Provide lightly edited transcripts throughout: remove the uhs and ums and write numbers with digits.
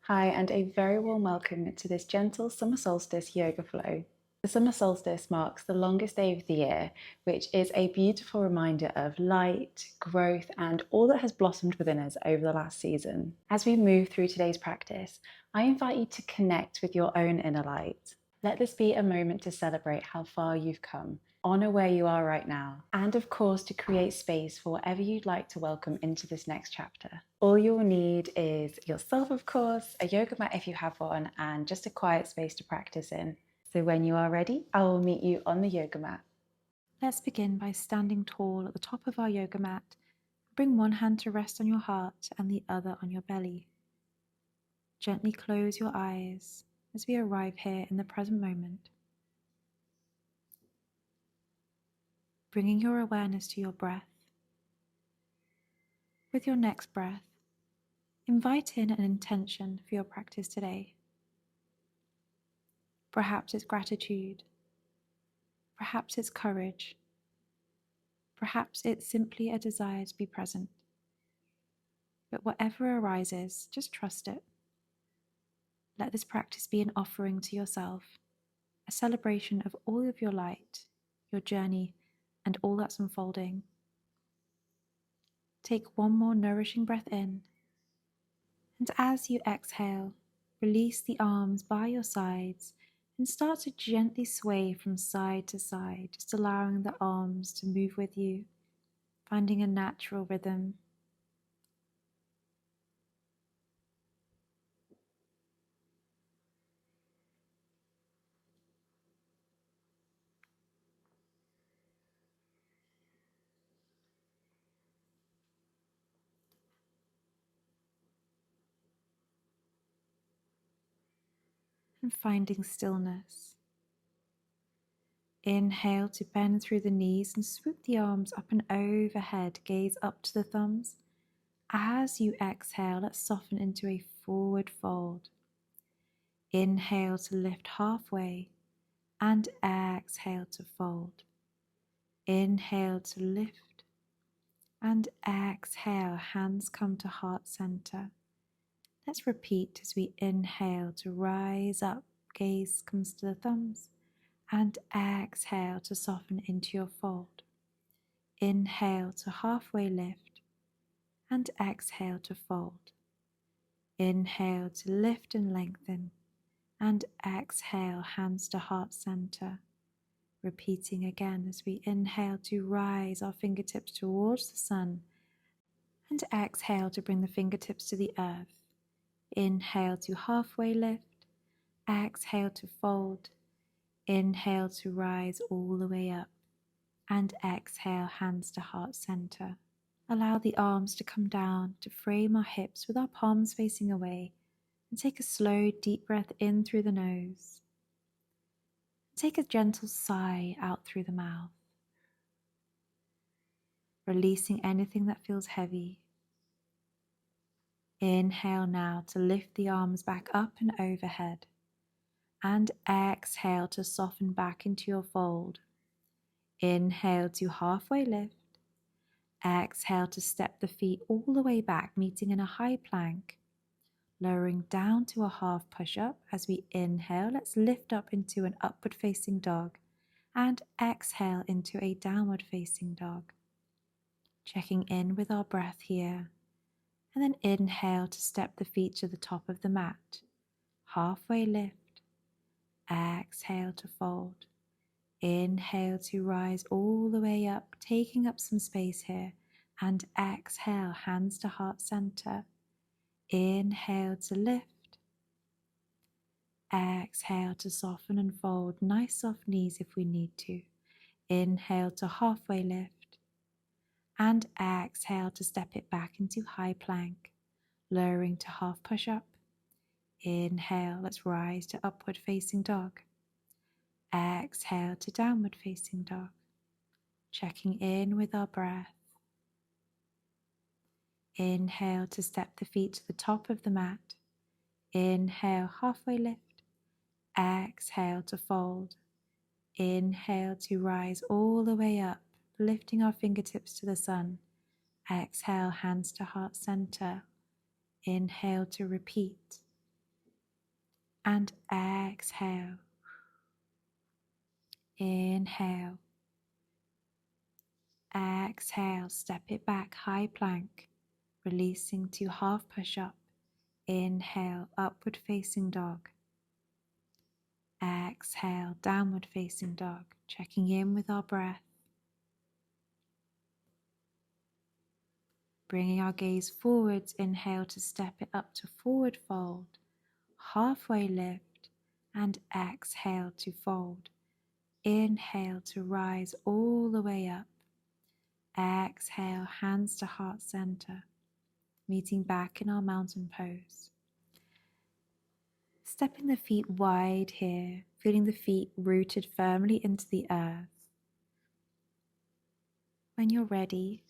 Hi, and a very warm welcome to this gentle summer solstice yoga flow. The summer solstice marks the longest day of the year, which is a beautiful reminder of light, growth, and all that has blossomed within us over the last season. As we move through today's practice, I invite you to connect with your own inner light. Let this be a moment to celebrate how far you've come, honor where you are right now, and of course to create space for whatever you'd like to welcome into this next chapter. All you'll need is yourself, of course, a yoga mat if you have one, and just a quiet space to practice in. So when you are ready, I will meet you on the yoga mat. Let's begin by standing tall at the top of our yoga mat. Bring one hand to rest on your heart and the other on your belly. Gently close your eyes as we arrive here in the present moment. Bringing your awareness to your breath. With your next breath, invite in an intention for your practice today. Perhaps it's gratitude. Perhaps it's courage. Perhaps it's simply a desire to be present. But whatever arises, just trust it. Let this practice be an offering to yourself, a celebration of all of your light, your journey, and all that's unfolding. Take one more nourishing breath in, and as you exhale, release the arms by your sides and start to gently sway from side to side, just allowing the arms to move with you, finding a natural rhythm. And finding stillness. Inhale to bend through the knees and swoop the arms up and overhead, gaze up to the thumbs. As you exhale, let's soften into a forward fold. Inhale to lift halfway and exhale to fold. Inhale to lift and exhale, hands come to heart center. Let's repeat as we inhale to rise up, gaze comes to the thumbs, and exhale to soften into your fold. Inhale to halfway lift and exhale to fold. Inhale to lift and lengthen and exhale, hands to heart center. Repeating again as we inhale to rise our fingertips towards the sun and exhale to bring the fingertips to the earth. Inhale to halfway lift, exhale to fold, inhale to rise all the way up, and exhale, hands to heart center. Allow the arms to come down to frame our hips with our palms facing away, and take a slow, deep breath in through the nose. Take a gentle sigh out through the mouth, releasing anything that feels heavy. Inhale now to lift the arms back up and overhead, and exhale to soften back into your fold. Inhale to halfway lift. Exhale to step the feet all the way back, meeting in a high plank. Lowering down to a half push-up. As we inhale, let's lift up into an upward facing dog and exhale into a downward facing dog. Checking in with our breath here, and then inhale to step the feet to the top of the mat. Halfway lift, exhale to fold. Inhale to rise all the way up, taking up some space here, and exhale, hands to heart center. Inhale to lift, exhale to soften and fold, nice soft knees if we need to. Inhale to halfway lift, and exhale to step it back into high plank, lowering to half push-up. Inhale, let's rise to upward facing dog. Exhale to downward facing dog. Checking in with our breath. Inhale to step the feet to the top of the mat. Inhale, halfway lift. Exhale to fold. Inhale to rise all the way up, lifting our fingertips to the sun. Exhale, hands to heart center. Inhale to repeat. and exhale. Inhale. Exhale, step it back, high plank, releasing to half push-up. Inhale, upward facing dog. Exhale, downward facing dog, checking in with our breath. Bringing our gaze forwards, inhale to step it up to forward fold, halfway lift, and exhale to fold. Inhale to rise all the way up. Exhale, hands to heart center, meeting back in our mountain pose. Stepping the feet wide here, feeling the feet rooted firmly into the earth. When you're ready,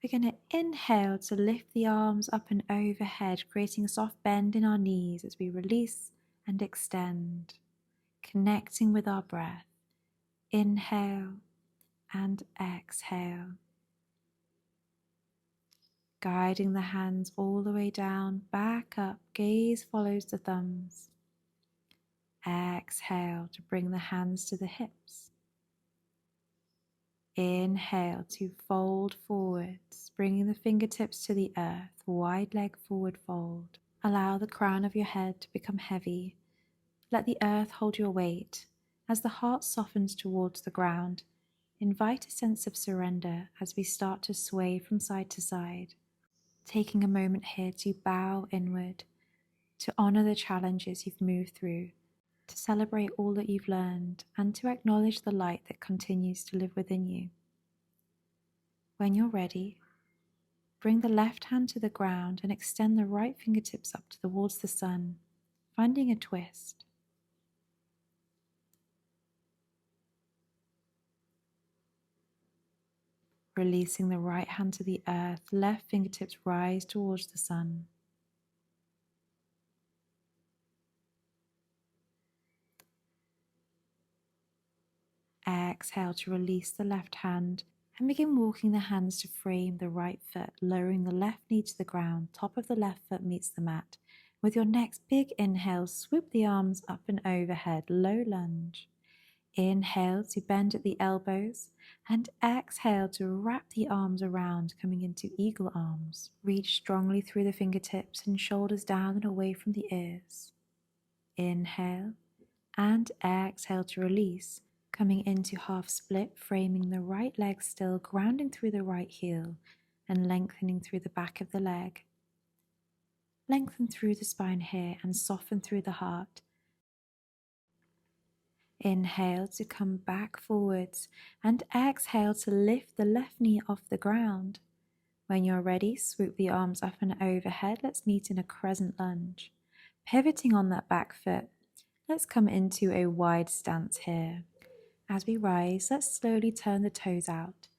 we're going to inhale to lift the arms up and overhead, creating a soft bend in our knees as we release and extend, connecting with our breath. Inhale and exhale. Guiding the hands all the way down, back up, gaze follows the thumbs. Exhale to bring the hands to the hips. Inhale to fold forwards, bringing the fingertips to the earth, wide leg forward fold. Allow the crown of your head to become heavy. Let the earth hold your weight. As the heart softens towards the ground, invite a sense of surrender as we start to sway from side to side. Taking a moment here to bow inward, to honor the challenges you've moved through, to celebrate all that you've learned, and to acknowledge the light that continues to live within you. When you're ready, bring the left hand to the ground and extend the right fingertips up towards the sun, finding a twist. Releasing the right hand to the earth, left fingertips rise towards the sun. Exhale to release the left hand and begin walking the hands to frame the right foot, lowering the left knee to the ground, top of the left foot meets the mat. With your next big inhale, swoop the arms up and overhead, low lunge. Inhale to bend at the elbows and exhale to wrap the arms around, coming into eagle arms. Reach strongly through the fingertips and shoulders down and away from the ears. Inhale and exhale to release, coming into half split, framing the right leg still, grounding through the right heel and lengthening through the back of the leg. Lengthen through the spine here and soften through the heart. Inhale to come back forwards and exhale to lift the left knee off the ground. When you're ready, swoop the arms up and overhead. Let's meet in a crescent lunge. Pivoting on that back foot, let's come into a wide stance here. As we rise, let's slowly turn the toes out,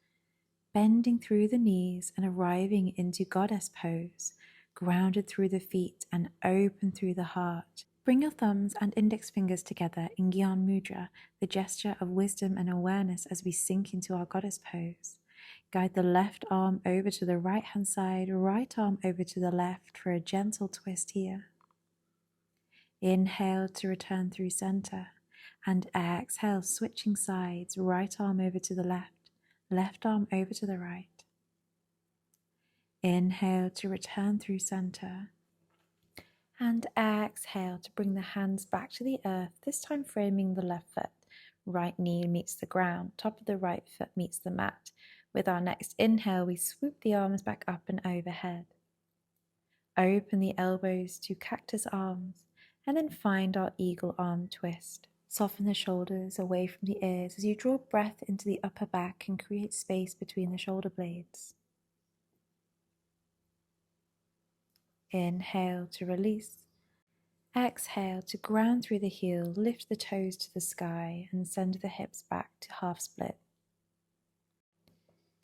bending through the knees and arriving into goddess pose, grounded through the feet and open through the heart. Bring your thumbs and index fingers together in Gyan Mudra, the gesture of wisdom and awareness as we sink into our goddess pose. Guide the left arm over to the right hand side, right arm over to the left for a gentle twist here. Inhale to return through center and exhale, switching sides, right arm over to the left, left arm over to the right. Inhale to return through center and exhale to bring the hands back to the earth, this time framing the left foot. Right knee meets the ground, top of the right foot meets the mat. With our next inhale, we swoop the arms back up and overhead. Open the elbows to cactus arms and then find our eagle arm twist. Soften the shoulders away from the ears as you draw breath into the upper back and create space between the shoulder blades. Inhale to release. Exhale to ground through the heel, lift the toes to the sky and send the hips back to half split.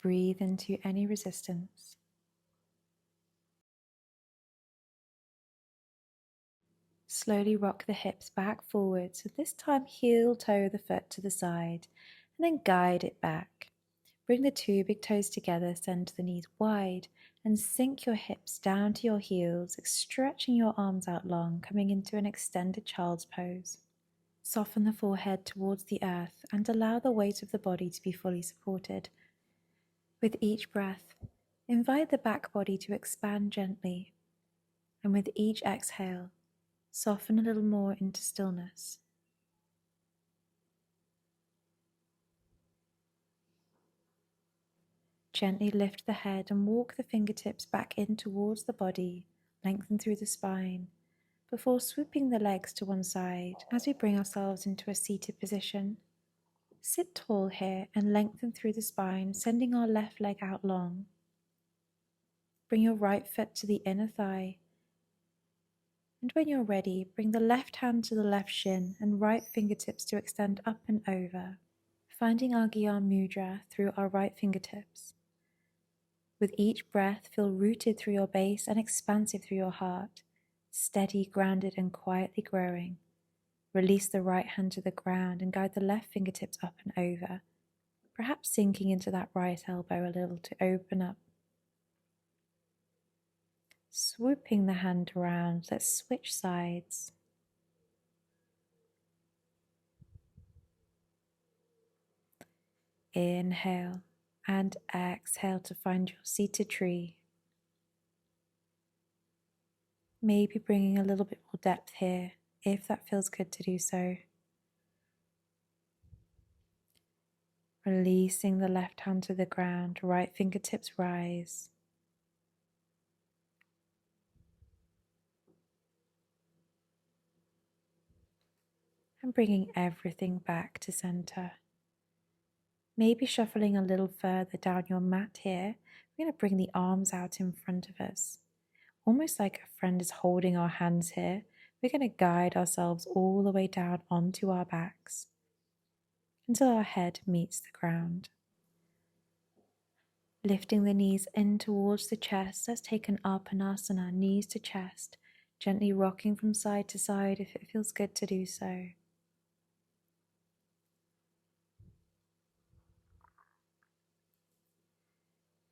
Breathe into any resistance. Slowly rock the hips back forward, so this time heel toe the foot to the side and then guide it back. Bring the two big toes together, send the knees wide and sink your hips down to your heels, stretching your arms out long, coming into an extended child's pose. Soften the forehead towards the earth and allow the weight of the body to be fully supported. With each breath, invite the back body to expand gently, and with each exhale, soften a little more into stillness. Gently lift the head and walk the fingertips back in towards the body, lengthen through the spine, before swooping the legs to one side as we bring ourselves into a seated position. Sit tall here and lengthen through the spine, sending our left leg out long. Bring your right foot to the inner thigh. And when you're ready, bring the left hand to the left shin and right fingertips to extend up and over, finding our Gyan Mudra through our right fingertips. With each breath, feel rooted through your base and expansive through your heart, steady, grounded, and quietly growing. Release the right hand to the ground and guide the left fingertips up and over, perhaps sinking into that right elbow a little to open up. Swooping the hand around, let's switch sides. Inhale and exhale to find your seated tree. Maybe bringing a little bit more depth here, if that feels good to do so. Releasing the left hand to the ground, right fingertips rise. And bringing everything back to center. Maybe shuffling a little further down your mat here. We're going to bring the arms out in front of us. Almost like a friend is holding our hands here. We're going to guide ourselves all the way down onto our backs until our head meets the ground. Lifting the knees in towards the chest, let's take an Apanasana, knees to chest, gently rocking from side to side if it feels good to do so.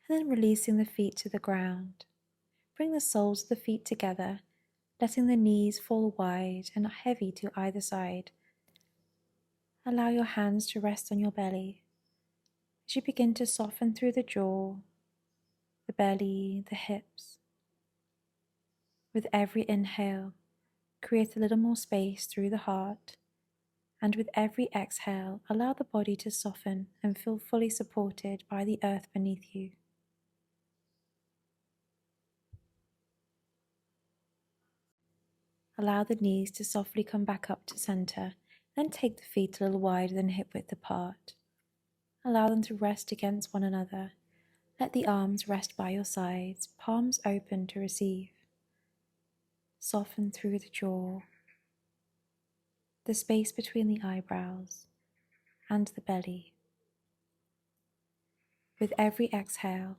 And then releasing the feet to the ground. Bring the soles of the feet together, letting the knees fall wide and heavy to either side. Allow your hands to rest on your belly as you begin to soften through the jaw, the belly, the hips. With every inhale, create a little more space through the heart, and with every exhale, allow the body to soften and feel fully supported by the earth beneath you. Allow the knees to softly come back up to center, then take the feet a little wider than hip width apart. Allow them to rest against one another. Let the arms rest by your sides, palms open to receive. Soften through the jaw, the space between the eyebrows, and the belly. With every exhale,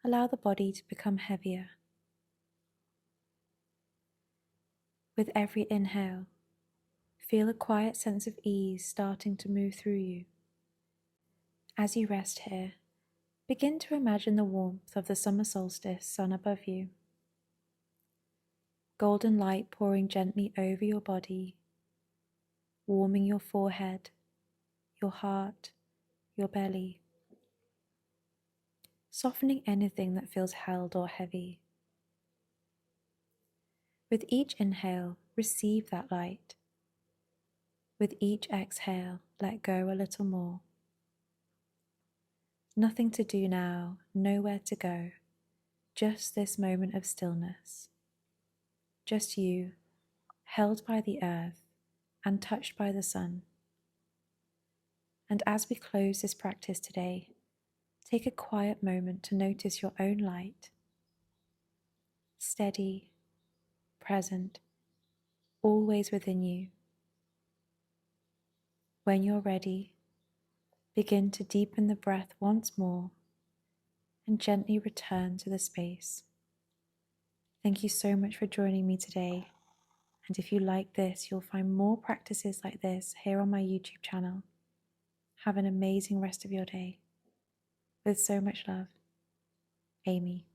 allow the body to become heavier. With every inhale, feel a quiet sense of ease starting to move through you. As you rest here, begin to imagine the warmth of the summer solstice sun above you. Golden light pouring gently over your body, warming your forehead, your heart, your belly, softening anything that feels held or heavy. With each inhale, receive that light. With each exhale, let go a little more. Nothing to do now, nowhere to go, just this moment of stillness. Just you, held by the earth and touched by the sun. And as we close this practice today, take a quiet moment to notice your own light. Steady, present, always within you. When you're ready, begin to deepen the breath once more and gently return to the space. Thank you so much for joining me today. And if you like this, you'll find more practices like this here on my YouTube channel. Have an amazing rest of your day. With so much love, Amy.